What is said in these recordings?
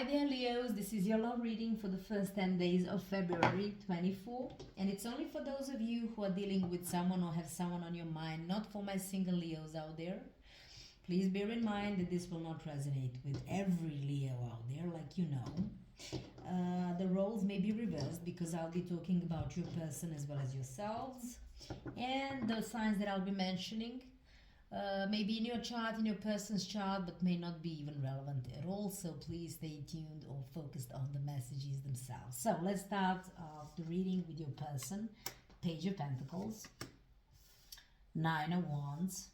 Hi there, Leos. This is your love reading for the first 10 days of February 24. And it's only for those of you who are dealing with someone or have someone on your mind, not for my single Leos out there. Please bear in mind that this will not resonate with every Leo out there, like you know. The roles may be reversed because I'll be talking about your person as well as yourselves. And the signs that I'll be mentioning maybe in your chart, in your person's chart, but may not be even relevant at all. So please stay tuned or focused on the messages themselves. So let's start the reading with your person. Page of Pentacles, Nine of Wands,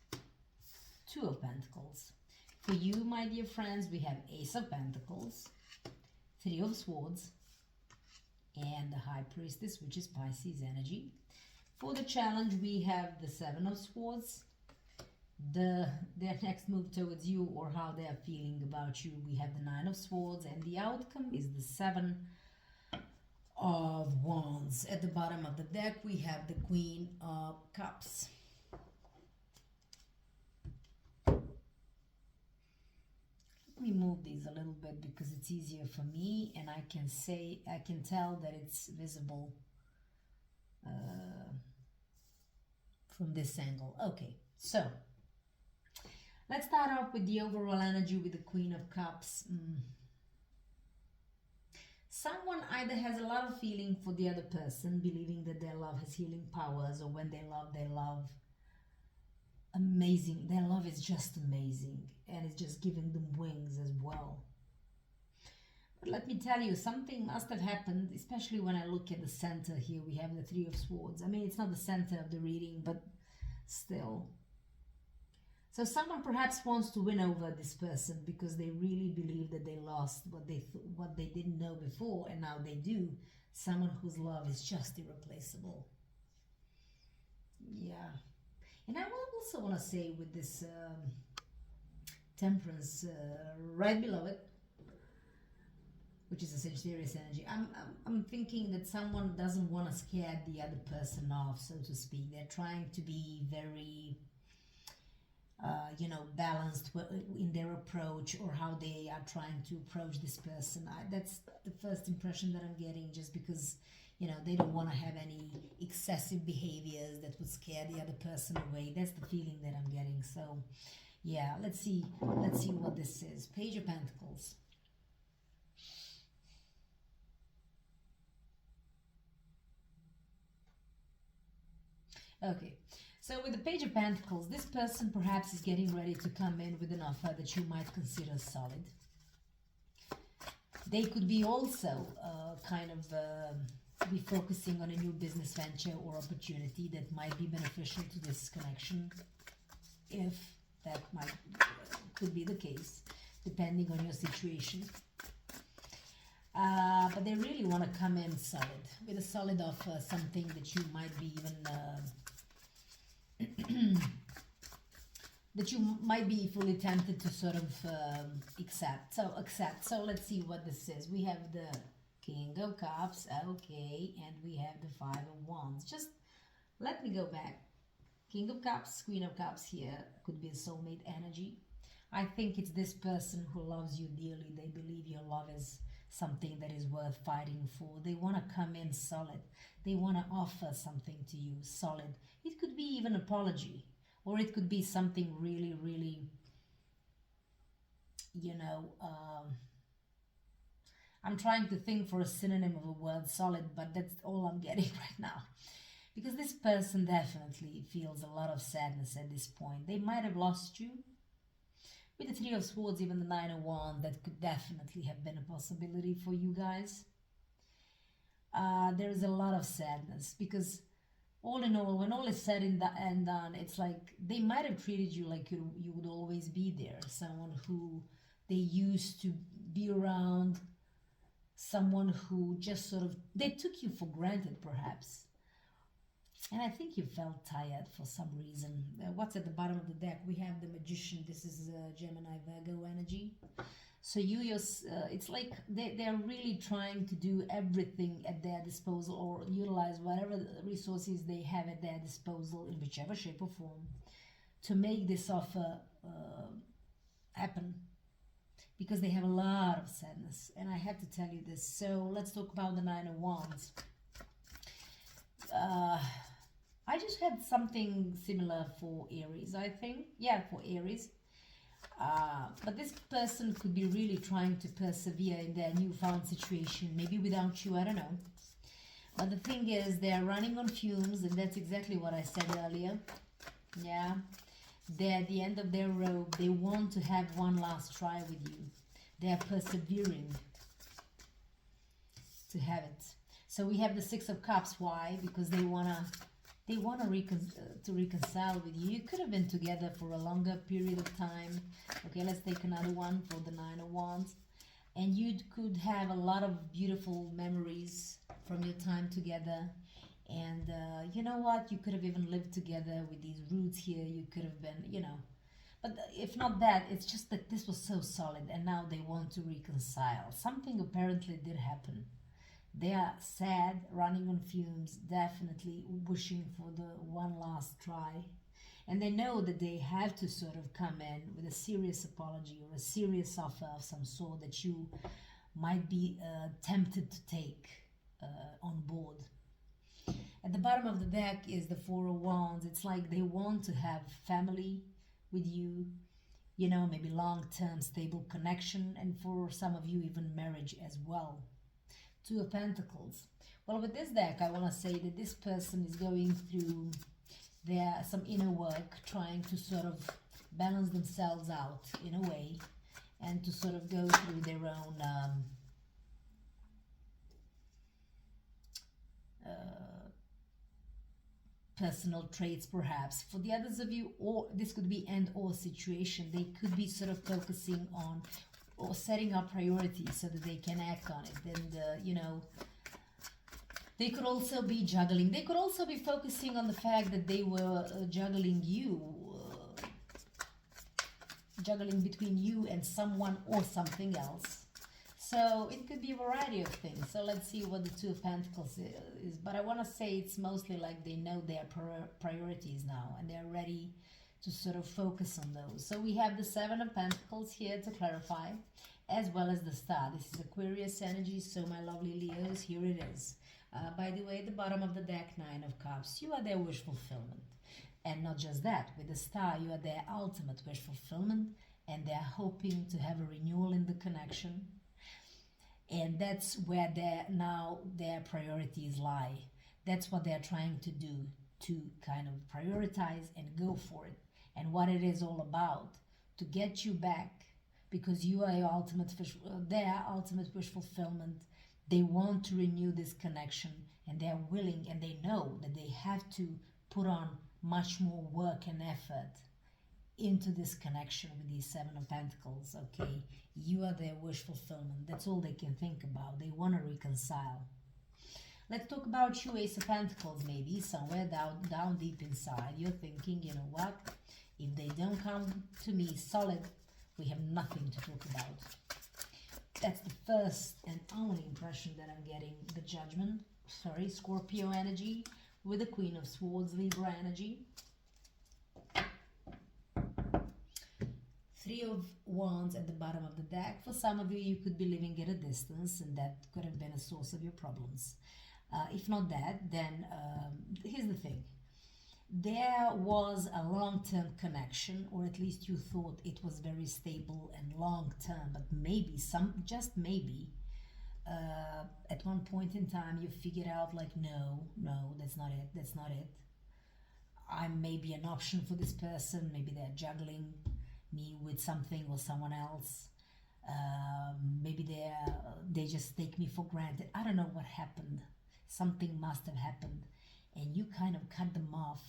Two of Pentacles. For you, my dear friends, we have Ace of Pentacles, Three of Swords, and the High Priestess, which is Pisces energy. For the challenge, we have the Seven of Swords, their next move towards you or how they are feeling about you. We have the Nine of Swords, and the outcome is the Seven of Wands. At the bottom of the deck, we have the Queen of Cups. Let me move these a little bit because it's easier for me, and I can tell that it's visible from this angle. Okay, so let's start off with the overall energy with the Queen of Cups. Someone either has a lot of feeling for the other person, believing that their love has healing powers, or when they love amazing. Their love is just amazing, and it's just giving them wings as well. But let me tell you, something must have happened, especially when I look at the center here. We have the Three of Swords. I mean, it's not the center of the reading, but still. So someone perhaps wants to win over this person because they really believe that they lost what they didn't know before, and now they do. Someone whose love is just irreplaceable. Yeah. And I also want to say with this Temperance right below it, which is a Sagittarius energy, I'm thinking that someone doesn't want to scare the other person off, so to speak. They're trying to be very balanced in their approach, or how they are trying to approach this person. That's the first impression that I'm getting, just because, they don't want to have any excessive behaviors that would scare the other person away. That's the feeling that I'm getting. So, yeah, let's see what this is. Page of Pentacles. Okay. So with the Page of Pentacles, this person perhaps is getting ready to come in with an offer that you might consider solid. They could be also be focusing on a new business venture or opportunity that might be beneficial to this connection, if that could be the case, depending on your situation. But they really want to come in solid, with a solid offer, something that you might be even... that you might be fully tempted to sort of accept. So let's see what this is. We have the King of Cups, okay, and we have the Five of Wands. Just let me go back. King of Cups, Queen of Cups here could be a soulmate energy. I think it's this person who loves you dearly. They believe your love is something that is worth fighting for. They want to come in solid. They want to offer something to you solid. It could be even an apology, or it could be something really, really, I'm trying to think for a synonym of the word solid, but that's all I'm getting right now. Because this person definitely feels a lot of sadness at this point. They might have lost you. With the Three of Swords, even the Nine of Wands, that could definitely have been a possibility for you guys. There is a lot of sadness because, all in all, when all is said and done, it's like they might have treated you like you would always be there. Someone who they used to be around, someone who just sort of, they took you for granted perhaps. And I think you felt tired for some reason. What's at the bottom of the deck? We have the Magician. This is Gemini Virgo energy. So it's like they're really trying to do everything at their disposal, or utilize whatever resources they have at their disposal in whichever shape or form to make this offer happen. because they have a lot of sadness, and I have to tell you this. So let's talk about the Nine of Wands. I just had something similar for Aries, I think. Yeah, for Aries. But this person could be really trying to persevere in their newfound situation, maybe without you, I don't know. But the thing is, they're running on fumes, and that's exactly what I said earlier. Yeah, they're at the end of their rope. They want to have one last try with you. They're persevering to have it. So we have the Six of Cups. Why? Because they wanna reconcile with you. You could have been together for a longer period of time. Okay, let's take another one for the Nine of Wands. And you could have a lot of beautiful memories from your time together. And you know what? You could have even lived together with these roots here. You could have been, you know. But if not that, it's just that this was so solid, and now they want to reconcile. Something apparently did happen. They are sad, running on fumes, definitely wishing for the one last try. And they know that they have to sort of come in with a serious apology or a serious offer of some sort that you might be tempted to take on board. At the bottom of the deck is the Four of Wands. It's like they want to have family with you, you know, maybe long-term stable connection, and for some of you even marriage as well. Two of Pentacles. Well, with this deck, I want to say that this person is going through some inner work, trying to sort of balance themselves out in a way, and to sort of go through their own personal traits, perhaps. For the others of you, or this could be and/or situation, they could be sort of focusing on or setting up priorities so that they can act on it. And you know, they could also be juggling. They could also be focusing on the fact that they were juggling you, juggling between you and someone or something else. So it could be a variety of things. So let's see what the Two of Pentacles is. But I want to say it's mostly like they know their priorities now, and they're ready to sort of focus on those. So we have the Seven of Pentacles here to clarify, as well as the Star. This is Aquarius energy, so my lovely Leos, here it is. By the way, at the bottom of the deck, Nine of Cups. You are their wish fulfillment. And not just that, with the Star, you are their ultimate wish fulfillment, and they're hoping to have a renewal in the connection. And that's where their priorities lie. That's what they're trying to do, to kind of prioritize and go for it. And what it is all about, to get you back, because you are their ultimate wish fulfillment. They want to renew this connection, and they're willing, and they know that they have to put on much more work and effort into this connection with these Seven of Pentacles. Okay, you are their wish fulfillment. That's all they can think about. They want to reconcile. Let's talk about you, Ace of Pentacles. Maybe somewhere down deep inside you're thinking, you know what, if they don't come to me solid, we have nothing to talk about. That's the first and only impression that I'm getting. The Judgment, sorry, Scorpio energy with the Queen of Swords, Libra energy. Three of Wands at the bottom of the deck. For some of you, you could be living at a distance, and that could have been a source of your problems. If not that, then here's the thing. There was a long-term connection, or at least you thought it was very stable and long-term, but maybe, just maybe, at one point in time you figured out like, no, that's not it. I'm maybe an option for this person. Maybe they're juggling me with something or someone else. Maybe they just take me for granted. I don't know what happened. Something must have happened, and you kind of cut them off.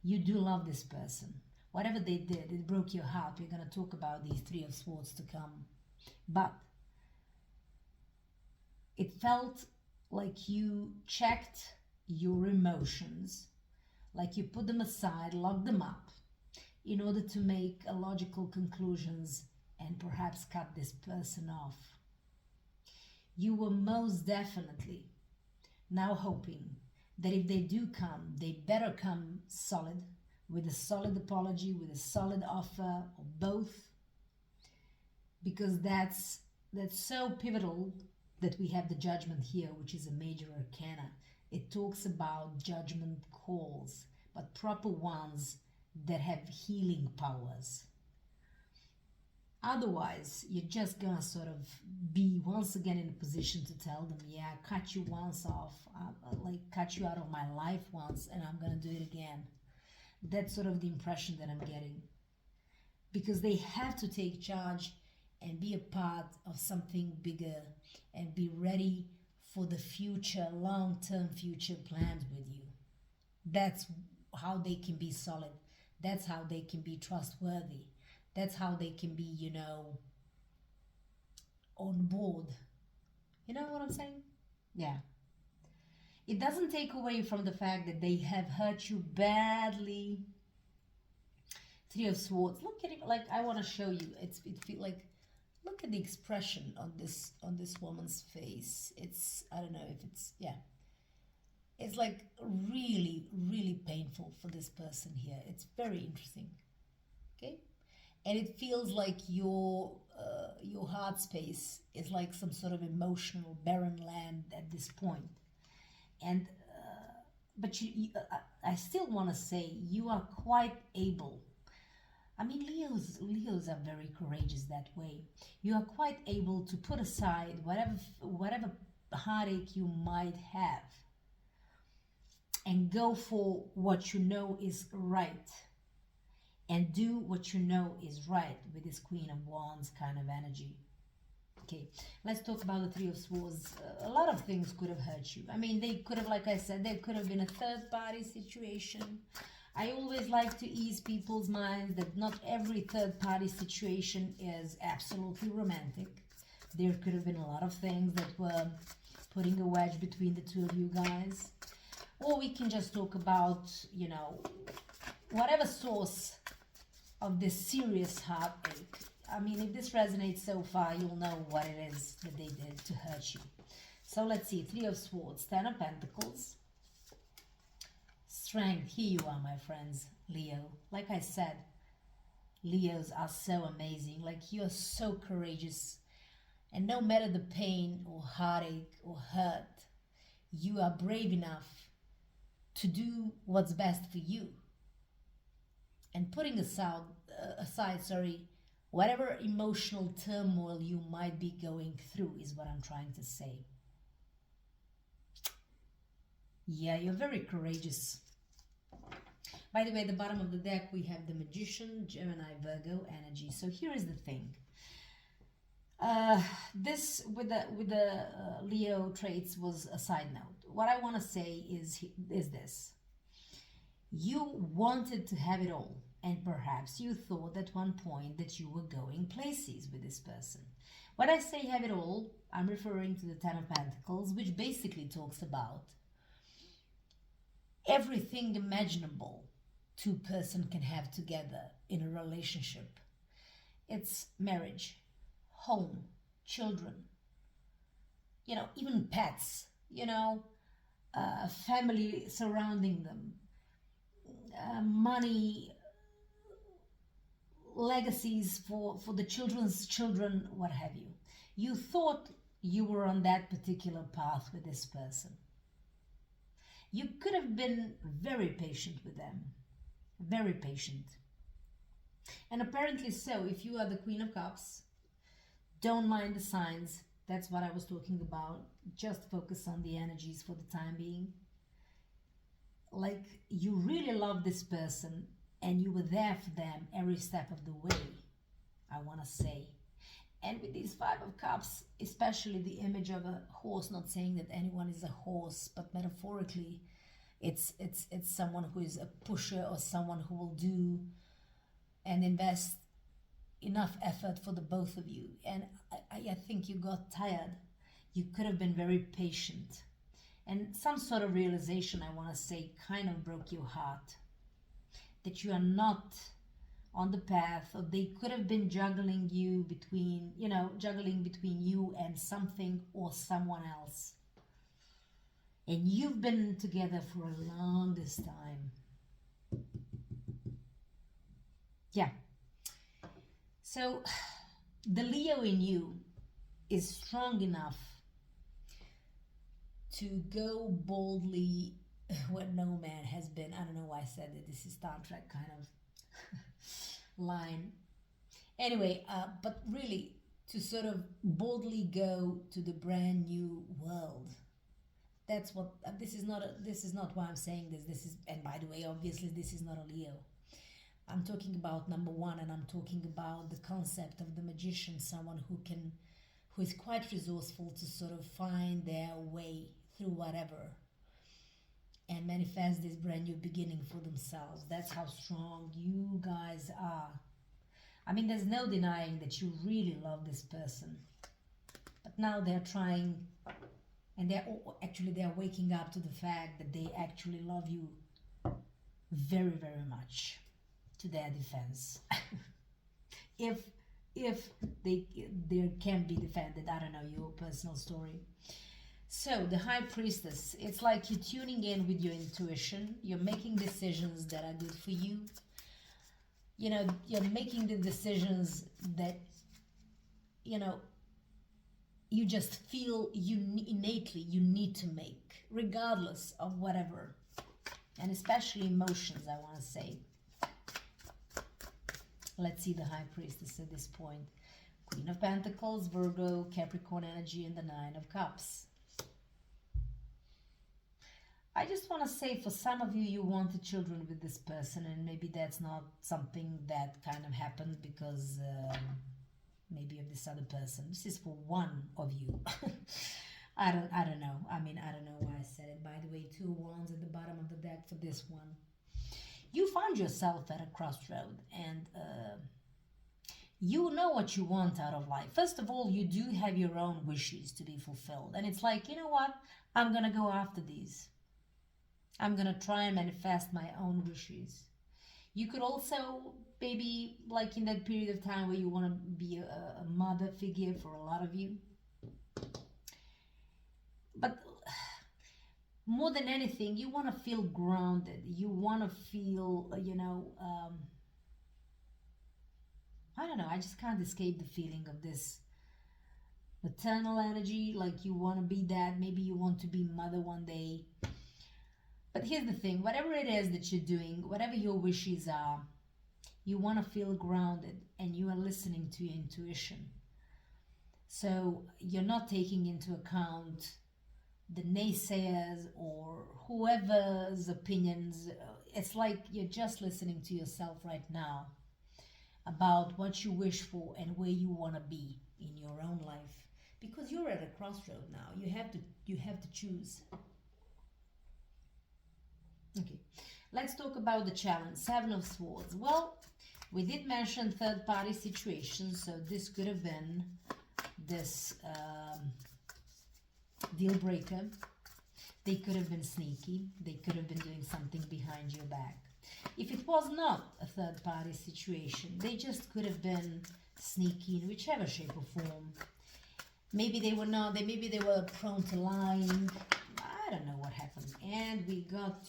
You do love this person. Whatever they did, it broke your heart. We're going to talk about these Three of Swords to come. But it felt like you checked your emotions, like you put them aside, locked them up, in order to make logical conclusions and perhaps cut this person off. You were most definitely now hoping that if they do come, they better come solid, with a solid apology, with a solid offer, or both. because that's so pivotal that we have the Judgment here, which is a major arcana. It talks about judgment calls, but proper ones that have healing powers. Otherwise, you're just gonna sort of be once again in a position to tell them, yeah, I cut you once off, like cut you out of my life once, and I'm gonna do it again. That's sort of the impression that I'm getting. Because they have to take charge and be a part of something bigger and be ready for the future, long-term future plans with you. That's how they can be solid. That's how they can be trustworthy. That's how they can be, you know, on board. You know what I'm saying? Yeah. It doesn't take away from the fact that they have hurt you badly. Three of Swords. Look at it. Like, I want to show you. It feel like, look at the expression on this woman's face. It's, I don't know if it's, yeah. It's like really, really painful for this person here. It's very interesting. Okay? And it feels like your heart space is like some sort of emotional barren land at this point. And but I still want to say you are quite able. I mean, Leos are very courageous that way. You are quite able to put aside whatever heartache you might have and go for what you know is right. And do what you know is right with this Queen of Wands kind of energy. Okay, let's talk about the Three of Swords. A lot of things could have hurt you. I mean, they could have, like I said, there could have been a third-party situation. I always like to ease people's minds that not every third-party situation is absolutely romantic. There could have been a lot of things that were putting a wedge between the two of you guys. Or we can just talk about, you know, whatever source of this serious heartache. I mean, if this resonates so far, you'll know what it is that they did to hurt you. So let's see, Three of Swords, Ten of Pentacles, Strength. Here you are, my friends, Leo. Like I said, Leos are so amazing. Like, you're so courageous. And no matter the pain or heartache or hurt, you are brave enough to do what's best for you. And putting aside, whatever emotional turmoil you might be going through is what I'm trying to say. Yeah, you're very courageous. By the way, at the bottom of the deck, we have the Magician, Gemini, Virgo energy. So here is the thing. This with the Leo traits was a side note. What I want to say is this. You wanted to have it all, and perhaps you thought at one point that you were going places with this person. When I say have it all, I'm referring to the Ten of Pentacles, which basically talks about everything imaginable two-person can have together in a relationship. It's marriage, home, children, you know, even pets, you know, family surrounding them, money, legacies for the children's children, what have you. You thought you were on that particular path with this person. You could have been very patient with them, very patient. And apparently so, if you are the Queen of Cups, don't mind the signs. That's what I was talking about. Just focus on the energies for the time being. Like, you really love this person and you were there for them every step of the way, I want to say. And with these Five of Cups, especially the image of a horse, not saying that anyone is a horse, but metaphorically, it's someone who is a pusher or someone who will do and invest enough effort for the both of you. And I think you got tired. You could have been very patient. And some sort of realization, I want to say, kind of broke your heart. That you are not on the path, or they could have been juggling you between, you know, juggling between you and something or someone else. And you've been together for a longest time. Yeah. So the Leo in you is strong enough to go boldly where no man has been. I don't know why I said that. This is Star Trek kind of line. Anyway, but really to sort of boldly go to the brand new world. That's what this is not. This is not why I'm saying this. This is, and by the way, obviously this is not a Leo. I'm talking about number one, and I'm talking about the concept of the magician, someone who is quite resourceful to sort of find their way through whatever and manifest this brand new beginning for themselves. That's how strong you guys are. I mean, there's no denying that you really love this person, but now they're trying, and they're waking up to the fact that they actually love you very, very much, to their defense. if they can be defended. I don't know, your personal story. So the High Priestess, it's like you're tuning in with your intuition. You're making decisions that are good for you. You know, you're making the decisions that, you know, you just feel innately you need to make, regardless of whatever. And especially emotions, I want to say. Let's see the High Priestess at this point. Queen of Pentacles, Virgo, Capricorn energy, and the Nine of Cups. I just want to say, for some of you, you wanted children with this person, and maybe that's not something that kind of happened because maybe of this other person. This is for one of you. I don't know. I mean, I don't know why I said it. By the way, 2 wands at the bottom of the deck for this one. You found yourself at a crossroad, and you know what you want out of life. First of all, you do have your own wishes to be fulfilled, and it's like, you know what? I'm gonna go after these. I'm gonna try and manifest my own wishes. You could also, maybe like in that period of time where you want to be a mother figure for a lot of you. But more than anything, you want to feel grounded. You want to feel, you know, I don't know, I just can't escape the feeling of this maternal energy, like you want to be that. Maybe you want to be mother one day. But here's the thing, whatever it is that you're doing, whatever your wishes are, you want to feel grounded and you are listening to your intuition. So you're not taking into account the naysayers or whoever's opinions. It's like you're just listening to yourself right now about what you wish for and where you want to be in your own life. Because you're at a crossroad now. You have to choose. Okay, let's talk about the challenge. 7 of Swords. Well, we did mention third-party situations, so this could have been this deal breaker. They could have been sneaky. They could have been doing something behind your back. If it was not a third-party situation, they just could have been sneaky in whichever shape or form. Maybe they were not. Maybe they were prone to lying. I don't know what happened. And we got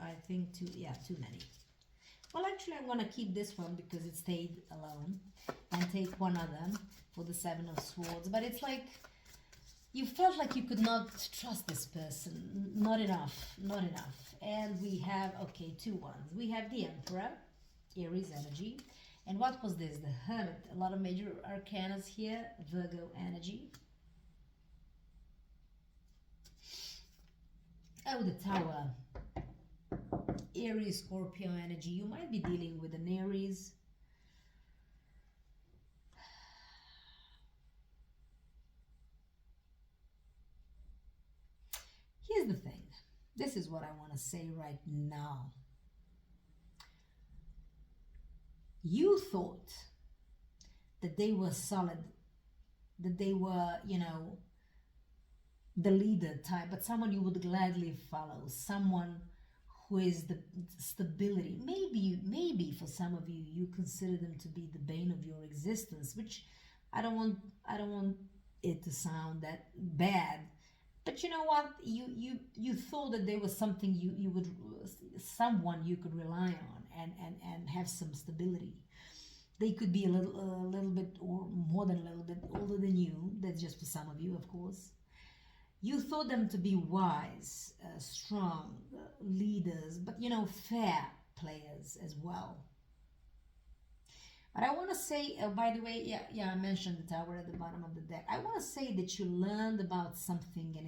I think too many. Well, actually, I'm going to keep this one because it stayed alone, and take one other for the 7 of Swords. But it's like you felt like you could not trust this person. Not enough. And we have, okay, 2 ones. We have the Emperor, Aries energy. And what was this? The Hermit. A lot of major arcanas here. Virgo energy. Oh, the Tower. Aries, Scorpio energy. You might be dealing with an Aries. Here's the thing. This is what I want to say right now. You thought that they were solid, that they were, you know, the leader type, but someone you would gladly follow, someone who is the stability. Maybe for some of you, you consider them to be the bane of your existence, which I don't want it to sound that bad. But you know what? You thought that there was something someone you could rely on and have some stability. They could be a little bit or more than a little bit older than you. That's just for some of you, of course. You thought them to be wise, strong leaders, but fair players as well. But I want to say, by the way, I mentioned the tower at the bottom of the deck. I want to say that you learned about something, and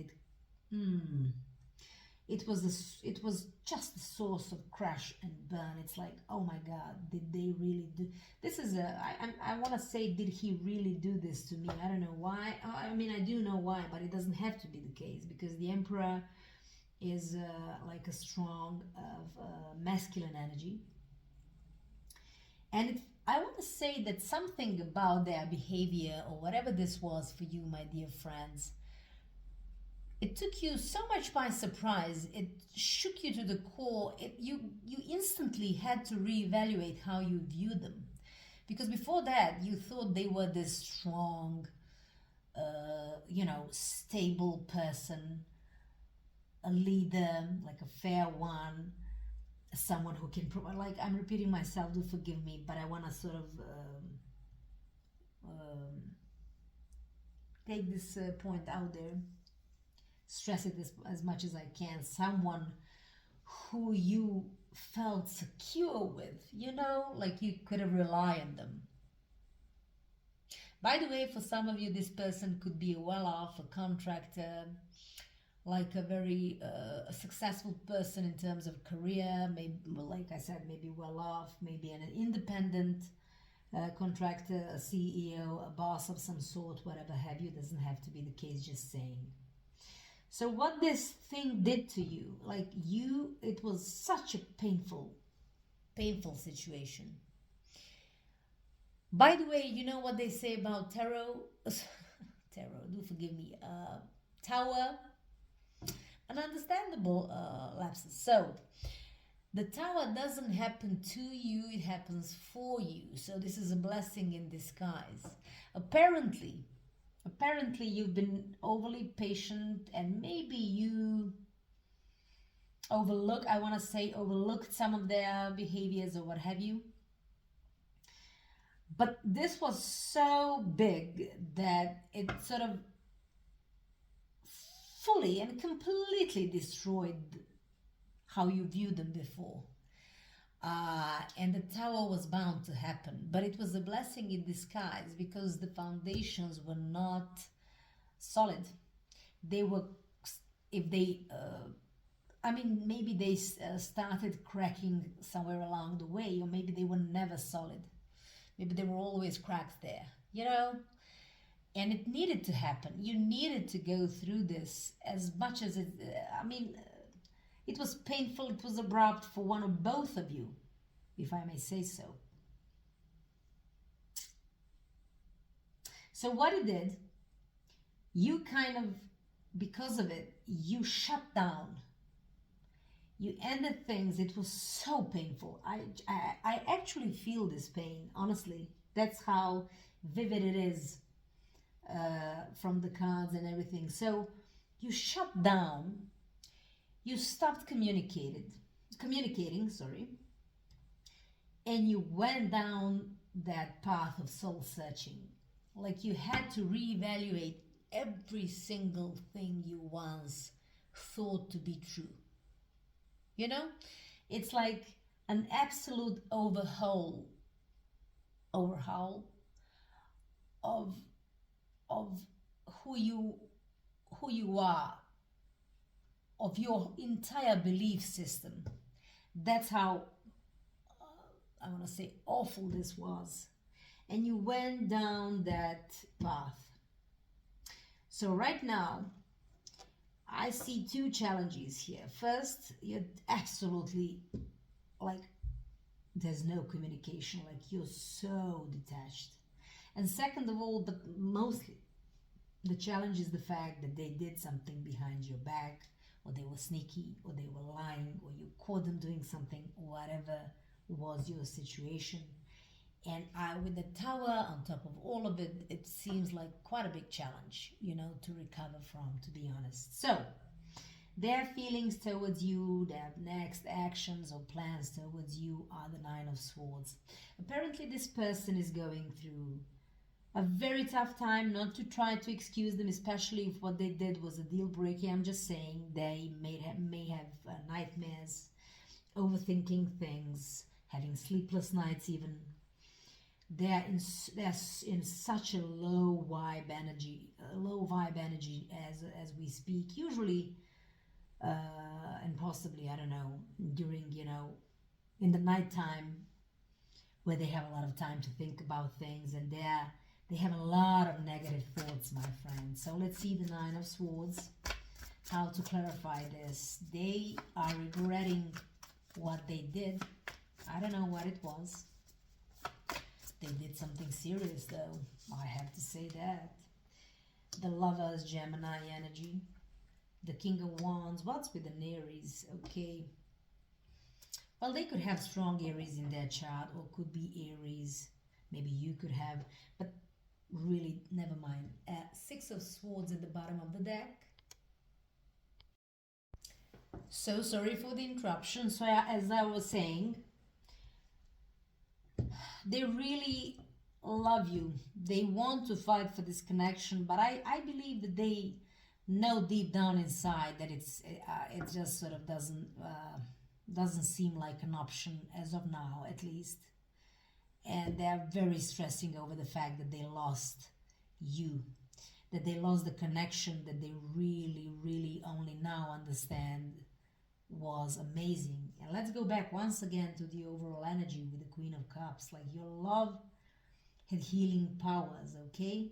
it was just a source of crash and burn. It's like, oh my God, did they really do this? I want to say, did he really do this to me? I don't know why. I mean, I do know why, but it doesn't have to be the case, because the Emperor is like a strong masculine energy, and I want to say that something about their behavior, or whatever this was for you, my dear friends, it took you so much by surprise. It shook you to the core. You instantly had to reevaluate how you viewed them, because before that you thought they were this strong, stable person, a leader, like a fair one, someone who can provide. Like, I'm repeating myself, do forgive me, but I want to sort of take this point out there, stress it as much as I can. Someone who you felt secure with, like you could have relied on them. By the way, for some of you, this person could be a well-off, a contractor, like a very successful person in terms of career, maybe, like I said, maybe well-off, maybe an independent contractor, a CEO, a boss of some sort, whatever have you. Doesn't have to be the case, just saying. So what this thing did to you, it was such a painful situation. By the way, you know what they say about tarot? Tarot, do forgive me. Tower, an understandable lapses. So, the tower doesn't happen to you, it happens for you. So this is a blessing in disguise. Apparently you've been overly patient, and maybe you overlooked some of their behaviors or what have you. But this was so big that it sort of fully and completely destroyed how you viewed them before. And the tower was bound to happen, but it was a blessing in disguise, because the foundations were not solid. They were, maybe they started cracking somewhere along the way, or maybe they were never solid. Maybe there were always cracks there, and it needed to happen. You needed to go through this, as much as it was painful, it was abrupt for one or both of you, if I may say so. So what it did, you kind of, because of it, you shut down. You ended things. It was so painful. I actually feel this pain, honestly. That's how vivid it is from the cards and everything. So you shut down. You stopped communicating, and you went down that path of soul searching. Like, you had to reevaluate every single thing you once thought to be true. It's like an absolute overhaul of who you are, of your entire belief system. That's how I want to say awful this was. And you went down that path. So right now, I see two challenges here. First, you're absolutely, there's no communication, you're so detached. And second of all, but mostly, the challenge is the fact that they did something behind your back, or they were sneaky, or they were lying, or you caught them doing something, whatever was your situation. And with the tower on top of all of it, it seems like quite a big challenge, to recover from, to be honest. So, Their feelings towards you, their next actions or plans towards you are the Nine of Swords. Apparently this person is going through a very tough time. Not to try to excuse them, especially if what they did was a deal breaker. I'm just saying they may have nightmares, overthinking things, having sleepless nights even. They're in such a low vibe energy as we speak. Usually, and possibly, I don't know, during, in the nighttime, where they have a lot of time to think about things, and they have a lot of negative thoughts, my friend. So let's see the Nine of Swords, how to clarify this. They are regretting what they did. I don't know what it was. They did something serious, though. I have to say that. The Lovers, Gemini energy. The King of Wands. What's with an Aries? Okay. Well, they could have strong Aries in their chart, or could be Aries. Maybe you could have, but really, never mind. Six of Swords at the bottom of the deck. So sorry for the interruption. So as I was saying, they really love you. They want to fight for this connection, but I believe that they know deep down inside that it just sort of doesn't seem like an option as of now, at least. And they're very stressing over the fact that they lost you, that they lost the connection that they really, really only now understand was amazing. And let's go back once again to the overall energy with the Queen of Cups. Like, your love had healing powers, okay?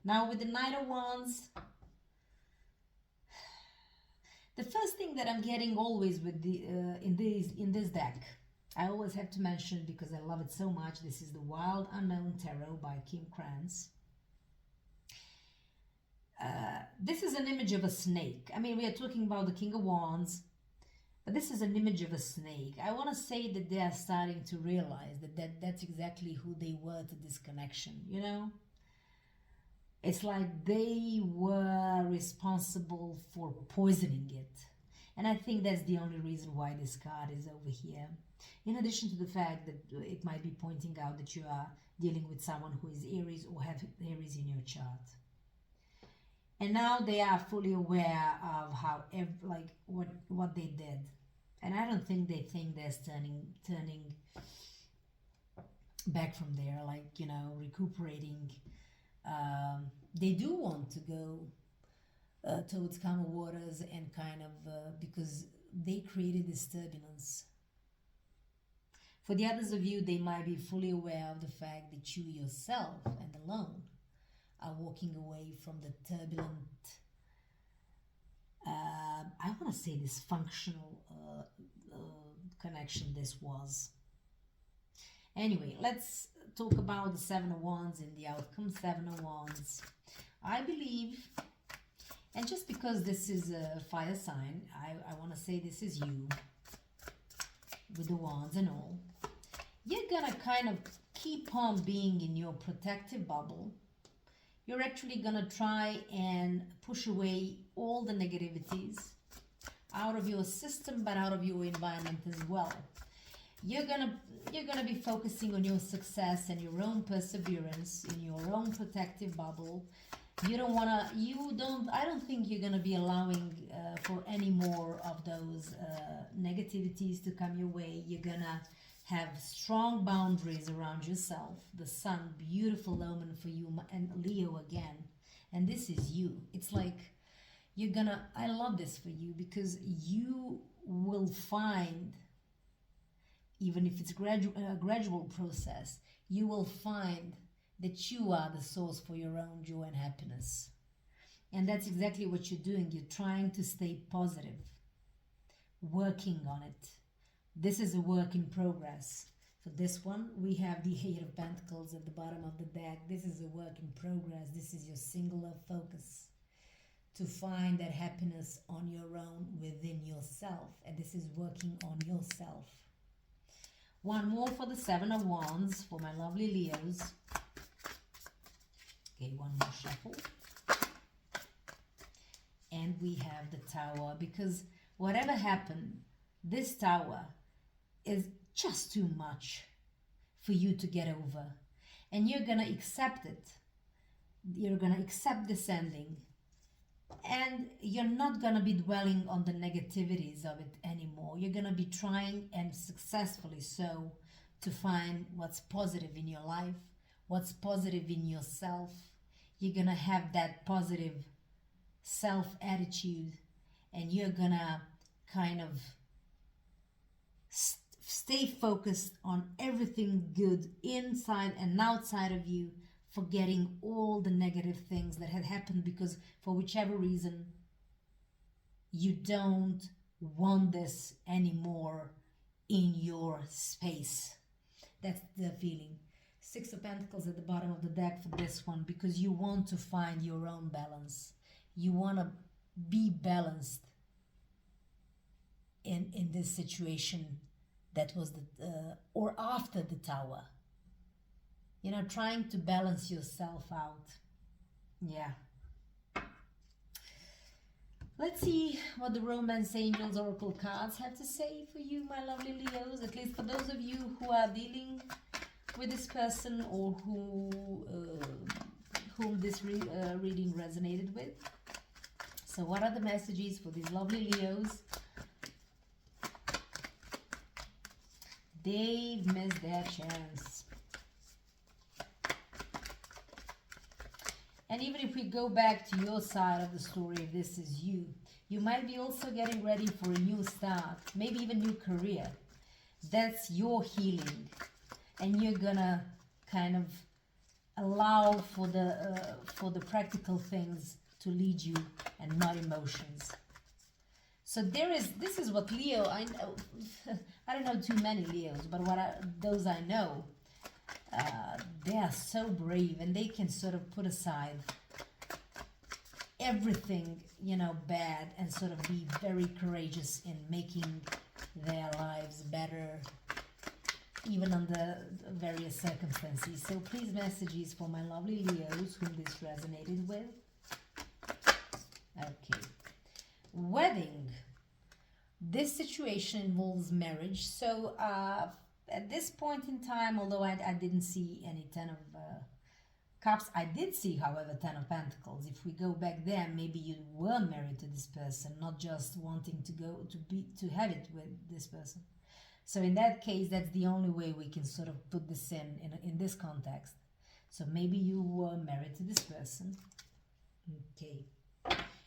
Now with the Knight of Wands, the first thing that I'm getting always with the in this deck, I always have to mention because I love it so much. This is the Wild Unknown Tarot by Kim Krantz. This is an image of a snake. I mean, we are talking about the King of Wands, but this is an image of a snake. I want to say that they are starting to realize that's exactly who they were to this connection, you know? It's like they were responsible for poisoning it. And I think that's the only reason why this card is over here. In addition to the fact that it might be pointing out that you are dealing with someone who is Aries or have Aries in your chart. And now they are fully aware of how, what they did. And I don't think they think there's turning back from there, like, you know, recuperating. They do want to go towards calmer waters and kind of, because they created this turbulence. For the others of you, they might be fully aware of the fact that you yourself and alone are walking away from the turbulent, I want to say dysfunctional connection this was. Anyway, let's talk about the Seven of Wands and the outcome. Seven of Wands. I believe, and just because this is a fire sign, I want to say this is you, with the wands and all. You're gonna kind of keep on being in your protective bubble. You're actually gonna try and push away all the negativities out of your system, but out of your environment as well. You're gonna be focusing on your success and your own perseverance in your own protective bubble. I don't think you're gonna be allowing for any more of those negativities to come your way. You're gonna have strong boundaries around yourself. The Sun, beautiful omen for you, and Leo again. And this is you. It's like I love this for you, because you will find, even if it's a gradual process, you will find that you are the source for your own joy and happiness. And that's exactly what you're doing. You're trying to stay positive, working on it. This is a work in progress. For this one, we have the Eight of Pentacles at the bottom of the deck. This is a work in progress. This is your singular focus to find that happiness on your own within yourself. And this is working on yourself. One more for the Seven of Wands for my lovely Leos. Okay, one more shuffle. And and we have the Tower, because whatever happened, this Tower is just too much for you to get over, and you're gonna accept it. You're gonna accept this ending, and you're not gonna be dwelling on the negativities of it anymore. You're gonna be trying, and successfully so, to find what's positive in your life, what's positive in yourself. You're gonna have that positive self attitude, and you're gonna kind of stay focused on everything good inside and outside of you, forgetting all the negative things that had happened, because for whichever reason you don't want this anymore in your space. That's the feeling. Six of Pentacles at the bottom of the deck for this one, because you want to find your own balance. You want to be balanced in this situation that was the or after the Tower. You know, trying to balance yourself out. Yeah. Let's see what the Romance Angels Oracle cards have to say for you, my lovely Leos. At least for those of you who are dealing with this person, or whom this reading resonated with. So what are the messages for these lovely Leos? They've missed their chance. And even if we go back to your side of the story, if this is you, you might be also getting ready for a new start, maybe even new career. That's your healing. And you're gonna kind of allow for the practical things to lead you, and not emotions. So this is what Leo, I know, I don't know too many Leos, but those I know, they are so brave, and they can sort of put aside everything, you know, bad, and sort of be very courageous in making their lives better, even under various circumstances. So please, messages for my lovely Leos whom this resonated with. Okay. Wedding. This situation involves marriage. So at this point in time, although I didn't see any Ten of Cups, I did see, however, Ten of Pentacles. If we go back there, maybe you were married to this person, not just wanting to have it with this person. So in that case, that's the only way we can sort of put this in this context. So maybe you were married to this person. Okay.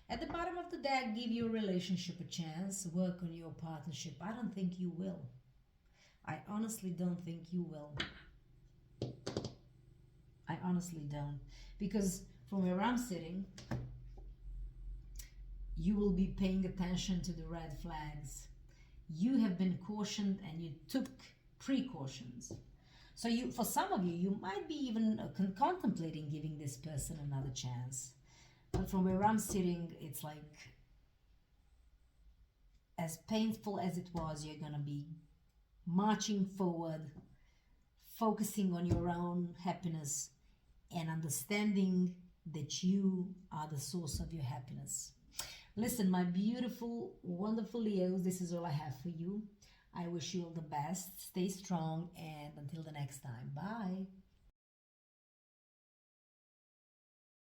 At the bottom of the deck, give your relationship a chance. Work on your partnership. I don't think you will. I honestly don't think you will. I honestly don't. Because from where I'm sitting, you will be paying attention to the red flags. You have been cautioned, and you took precautions. So for some of you, you might be even contemplating giving this person another chance. But from where I'm sitting, it's like, as painful as it was, you're going to be marching forward, focusing on your own happiness, and understanding that you are the source of your happiness. Listen, my beautiful, wonderful Leos, this is all I have for you. I wish you all the best. Stay strong, and until the next time, bye.